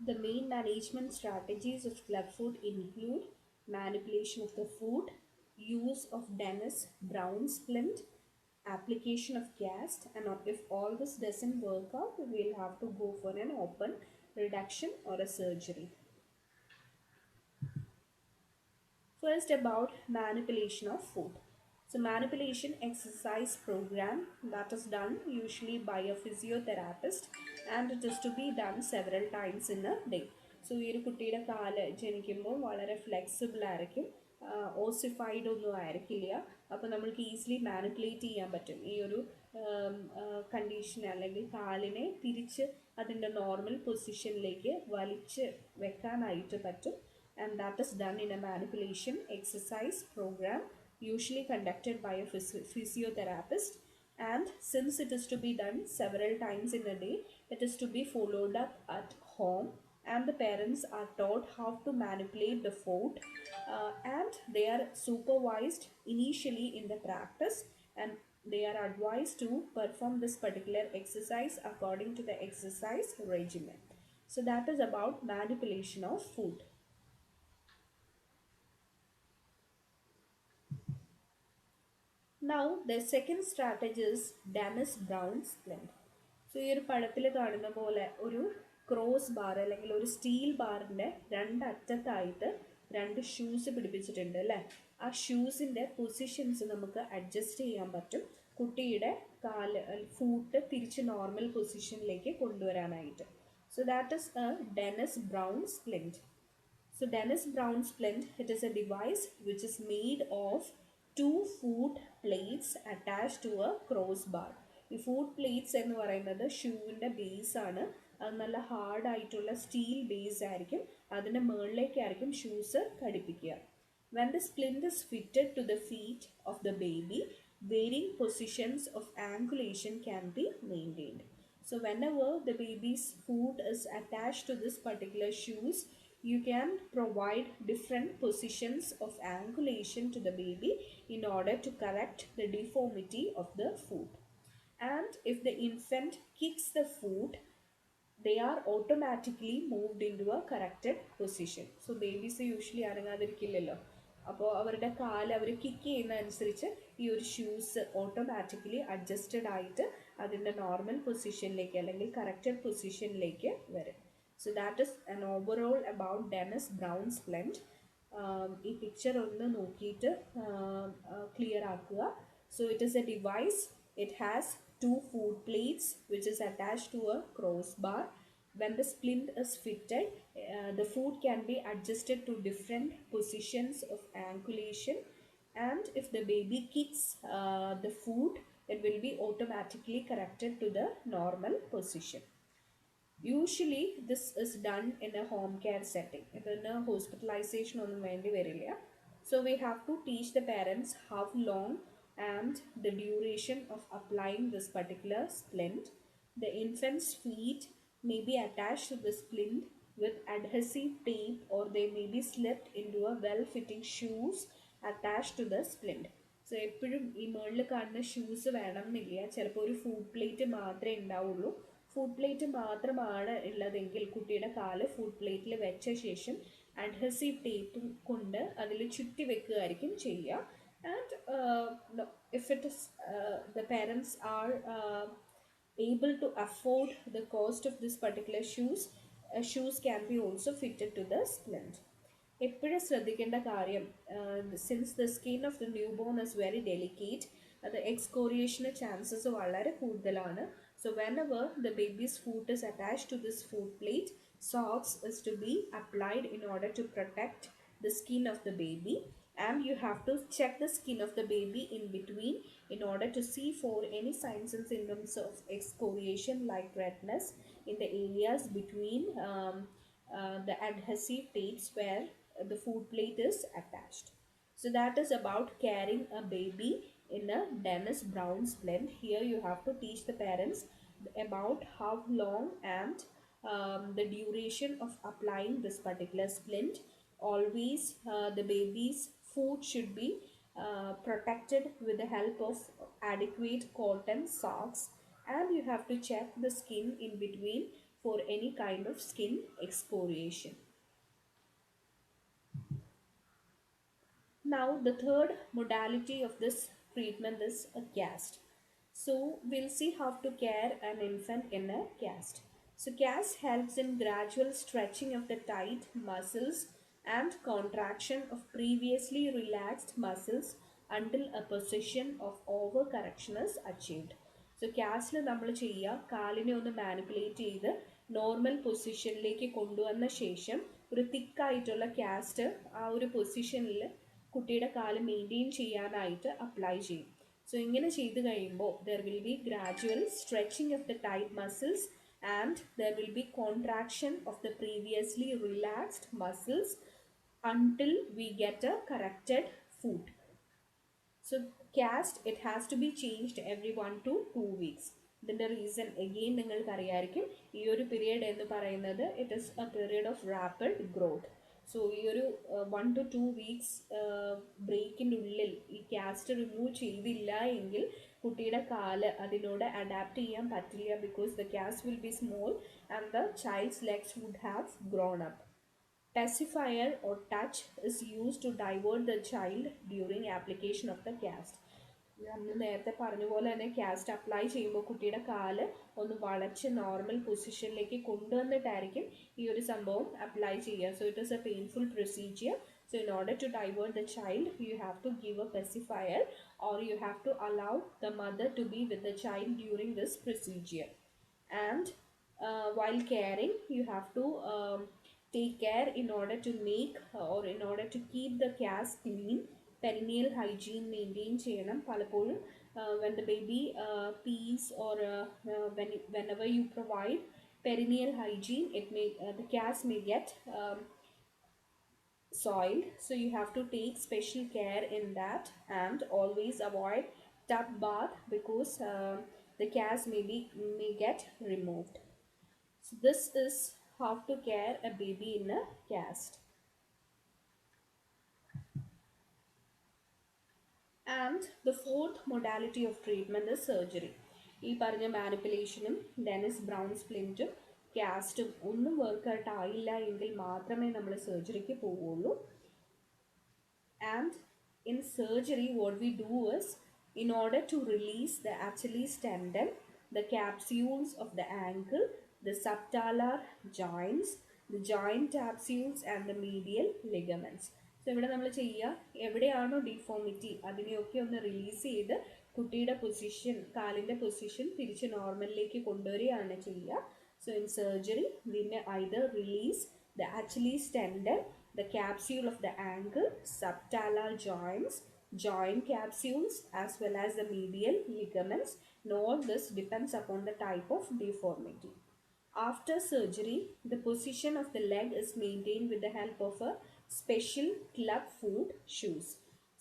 The main management strategies of clubfoot include manipulation of the foot, use of Dennis Brown splint, application of cast, and if all this doesn't work out, we will have to go for an open reduction or a surgery. First, about manipulation of foot. So manipulation exercise program that is done usually by a physiotherapist, and it is to be done several times in a day. So ഈ ഒരു കുട്ടിയുടെ കാല് ജനിക്കുമ്പോൾ വളരെ flexible ആയിരിക്കും, ossified ഒന്നും ആയിരിക്കില്ല. അപ്പോൾ നമ്മൾക്ക് ഈസിലി മാനിപ്പുലേറ്റ് ചെയ്യാൻ പറ്റും ഈ ഒരു കണ്ടീഷനെ, അല്ലെങ്കിൽ കാലിനെ തിരിച്ച് അതിൻ്റെ നോർമൽ പൊസിഷനിലേക്ക് വലിച്ച് വെക്കാനായിട്ട് പറ്റും. And that is done in a manipulation exercise program usually conducted by a physiotherapist. And since it is to be done several times in a day, it is to be followed up at home, and the parents are taught how to manipulate the foot, and they are supervised initially in the practice, and they are advised to perform this particular exercise according to the exercise regimen. So that is about manipulation of foot. Now the second strategy is Dennis Brown splint. So ഈ ഒരു പടത്തിൽ കാണുന്ന പോലെ ഒരു cross bar അല്ലെങ്കിൽ ഒരു steel ബാറിൻ്റെ രണ്ടറ്റത്തായിട്ട് രണ്ട് shoes പിടിപ്പിച്ചിട്ടുണ്ട് അല്ലേ. ആ ഷൂസിൻ്റെ പൊസിഷൻസ് നമുക്ക് അഡ്ജസ്റ്റ് ചെയ്യാൻ പറ്റും കുട്ടിയുടെ കാല് ഫൂട്ട് തിരിച്ച് നോർമൽ പൊസിഷനിലേക്ക് കൊണ്ടുവരാനായിട്ട്. So that is A Denis brown splint. So Dennis Brown splint, it is a device which is made of two foot plates attached to a crossbar. ഈ ഫുട്ട് പ്ലേറ്റ്സ് എന്ന് പറയുന്നത് ഷൂവിൻ്റെ ബേസ് ആണ്. അത് നല്ല hard ആയിട്ടുള്ള steel base ആയിരിക്കും. അതിൻ്റെ മുകളിലേക്കായിരിക്കും shoes ഘടിപ്പിക്കുക. When the splint is fitted to the feet of the baby, varying positions of angulation can be maintained. So whenever the baby's foot is attached to this particular shoes, you can provide different positions of angulation to the baby in order to correct the deformity of the foot. And if the infant kicks the foot, they are automatically moved into a corrected position. So babies usually അനങ്ങാതിരിക്കില്ലല്ലോ, അപ്പോൾ അവരുടെ കാല് അവർ kick ചെയ്യുന്ന അനുസരിച്ച് ഈ ഒരു shoes automatically adjusted ആയിട്ട് അതിൻ്റെ normal പൊസിഷനിലേക്ക് അല്ലെങ്കിൽ കറക്റ്റഡ് പൊസിഷനിലേക്ക് വരും. So that is an overall about Dennis Brown splint. ഈ പിക്ചർ ഒന്ന് നോക്കിയിട്ട് ക്ലിയർ ആക്കുക. So it is a device. It has two foot plates which is attached to a crossbar. When the splint is fitted, the foot can be adjusted to different positions of angulation, and if the baby kicks the foot, it will be automatically corrected to the normal position. Usually this is done in a home care setting. ഇതിന് hospitalization ഒന്നും വേണ്ടി വരില്ല. So we have to teach the parents how long and the duration of applying this particular splint. The infant's feet may be attached to the splint with adhesive tape, or they may be slipped into a well-fitting shoes attached to the splint. So എപ്പോഴും ഈ മുകളിൽ കാണുന്ന shoes വേണം എന്നില്ല. ചിലപ്പോൾ ഒരു food plate മാത്രമേ ഉണ്ടാവുള്ളൂ. ഫുഡ് പ്ലേറ്റ് മാത്രമാണ് ഉള്ളതെങ്കിൽ കുട്ടിയുടെ കാല് ഫുഡ് പ്ലേറ്റിൽ വെച്ച ശേഷം അഡ്ഹസീവ് ടേപ്പ് കൊണ്ട് അതിൽ ചുറ്റി വെക്കുകയായിരിക്കും ചെയ്യുക. And if it is the parents are able to afford the cost of this particular shoes can be also fitted to the splint. എപ്പോഴും ശ്രദ്ധിക്കേണ്ട കാര്യം, since the skin of the new born is very delicate, അത് എക്സ്കോറിയേഷന് chances വളരെ കൂടുതലാണ്. So whenever the baby's foot is attached to this foot plate, socks is to be applied in order to protect the skin of the baby, and you have to check the skin of the baby in between in order to see for any signs and symptoms of excoriation like redness in the areas between the adhesive tapes where the food plate is attached. So that is about carrying a baby in a Dennis Brown splint. Here you have to teach the parents about how long and the duration of applying this particular splint. Always the baby's foot should be protected with the help of adequate cotton socks, and you have to check the skin in between for any kind of skin excoriation. Now, the third modality of this treatment is a cast. So, we'll see how to care an infant in a cast. So, cast helps in gradual stretching of the tight muscles and contraction of previously relaxed muscles until a position of overcorrection is achieved. So കാസ്റ്റിൽ നമ്മൾ ചെയ്യുക കാലിനെ ഒന്ന് manipulate ചെയ്ത് normal പൊസിഷനിലേക്ക് കൊണ്ടുവന്ന ശേഷം ഒരു തിക്കായിട്ടുള്ള കാസ്റ്റ് ആ ഒരു പൊസിഷനിൽ കുട്ടിയുടെ കാല് മെയിൻറ്റെയിൻ ചെയ്യാനായിട്ട് അപ്ലൈ ചെയ്യും. സോ ഇങ്ങനെ ചെയ്ത് കഴിയുമ്പോൾ there will be gradual stretching of the tight muscles and there will be contraction of the previously relaxed muscles until we get a corrected foot. So cast, it has to be changed every 1 to 2 weeks. ഇതിൻ്റെ reason again നിങ്ങൾക്ക് അറിയാമായിരിക്കും. ഈ ഒരു period എന്ന് പറയുന്നത് it is A period of rapid growth. So ഈ ഒരു 1 to 2 weeks ബ്രേക്കിൻ്റെ ഉള്ളിൽ ഈ കാസ്റ്റ് റിമൂവ് ചെയ്തില്ല എങ്കിൽ കുട്ടിയുടെ കാല് അതിനോട് അഡാപ്റ്റ് ചെയ്യാൻ പറ്റില്ല. Because the cast will be small and the child's legs would have grown up. Pacifier or touch is used to divert the child during application of the cast. നമ്മൾ നേരത്തെ പറഞ്ഞ പോലെ തന്നെ കാസ്റ്റ് അപ്ലൈ ചെയ്യുമ്പോൾ കുട്ടിയുടെ കാല് ഒന്ന് വളച്ച് നോർമൽ പൊസിഷനിലേക്ക് കൊണ്ടുവന്നിട്ടായിരിക്കും ഈ ഒരു സംഭവം അപ്ലൈ ചെയ്യുക. So it is A painful procedure. So in order to divert the child, you have to give a pacifier or you have to allow the mother to be with the child during this procedure. And while caring, you have to take care in order to make or in order to keep the cast clean. Perineal hygiene maintain ചെയ്യണം. പലപ്പോഴും when the baby pees or whenever you provide perineal hygiene, it may the cast may get soiled. So you have to take special care in that and always avoid tub bath because the cast may get removed. So this is how to care a baby in a cast. And the fourth modality of treatment is surgery. ഈ പറഞ്ഞ മാനിപ്പുലേഷനും Denis brown സ്പ്ലിൻറ്റും കാസ്റ്റും ഒന്നും workout ആയില്ല എങ്കിൽ മാത്രമേ നമ്മൾ സർജറിക്ക് പോവുള്ളൂ. And in surgery what we do is, in order to release the Achilles tendon, the capsules of the ankle, the subtalar joints, the joint capsules and the medial ligaments. So ഇവിടെ നമ്മൾ ചെയ്യുക എവിടെയാണോ ഡിഫോമിറ്റി അതിനെയൊക്കെ ഒന്ന് release ചെയ്ത് കുട്ടിയുടെ position കാലിൻ്റെ position തിരിച്ച് നോർമലിലേക്ക് കൊണ്ടുവരികയാണ് ചെയ്യുക. So in surgery we may either release the Achilles tendon, the capsule of the ankle, subtalar joints, joint capsules as well as the medial ligaments. And all this depends upon the type of deformity. After surgery, the position of the leg is maintained with the help of a special club foot shoes.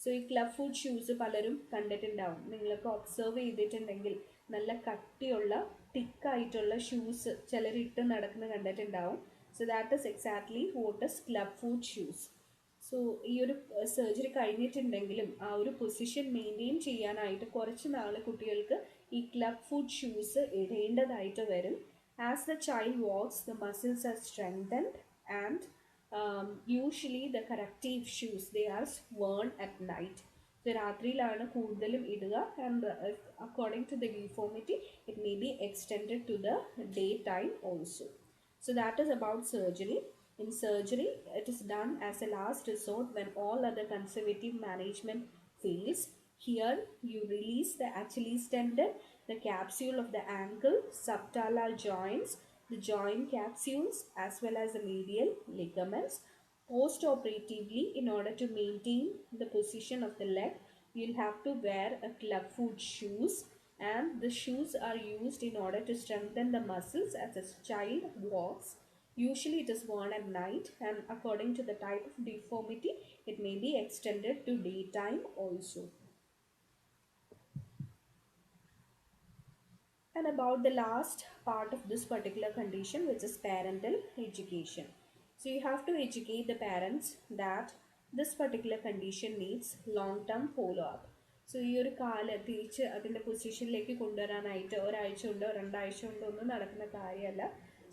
So ഈ club food shoes പലരും കണ്ടിട്ടുണ്ടാവും. നിങ്ങളൊക്കെ observe ചെയ്തിട്ടുണ്ടെങ്കിൽ നല്ല കട്ടിയുള്ള തിക്കായിട്ടുള്ള shoes ചിലരിട്ട് നടക്കുന്നത് കണ്ടിട്ടുണ്ടാവും. So that is exactly what is club food shoes. So ഈ ഒരു സർജറി കഴിഞ്ഞിട്ടുണ്ടെങ്കിലും ആ ഒരു പൊസിഷൻ മെയിൻറ്റെയിൻ ചെയ്യാനായിട്ട് കുറച്ച് നാൾ കുട്ടികൾക്ക് ഈ ക്ലബ് ഫുഡ് ഷൂസ് ഇടേണ്ടതായിട്ട് വരും. As the child walks, the muscles are strengthened and usually the corrective shoes, they are worn at night. So രാത്രിയിലാണ് കൂടുതലും ഇടുക and according to the deformity it may be extended to the daytime also. So that is about surgery. In surgery, it is done as a last resort when all other conservative management fails. Here you release the Achilles tendon, the capsule of the ankle, subtalar joints, the joint capsules as well as the medial ligaments. Post-operatively, in order to maintain the position of the leg, you'll have to wear a club foot shoes, and the shoes are used in order to strengthen the muscles as a child walks. Usually it is worn at night, and according to the type of deformity it may be extended to daytime also. And about the last part of this particular condition, which is parental education. So you have to educate the parents that this particular condition needs long-term follow-up. So ഈ ഒരു കാല് തിരിച്ച് അതിൻ്റെ പൊസിഷനിലേക്ക് കൊണ്ടുവരാനായിട്ട് ഒരാഴ്ച കൊണ്ടോ 2 ആഴ്ച കൊണ്ടോ ഒന്നും നടക്കുന്ന കാര്യമല്ല.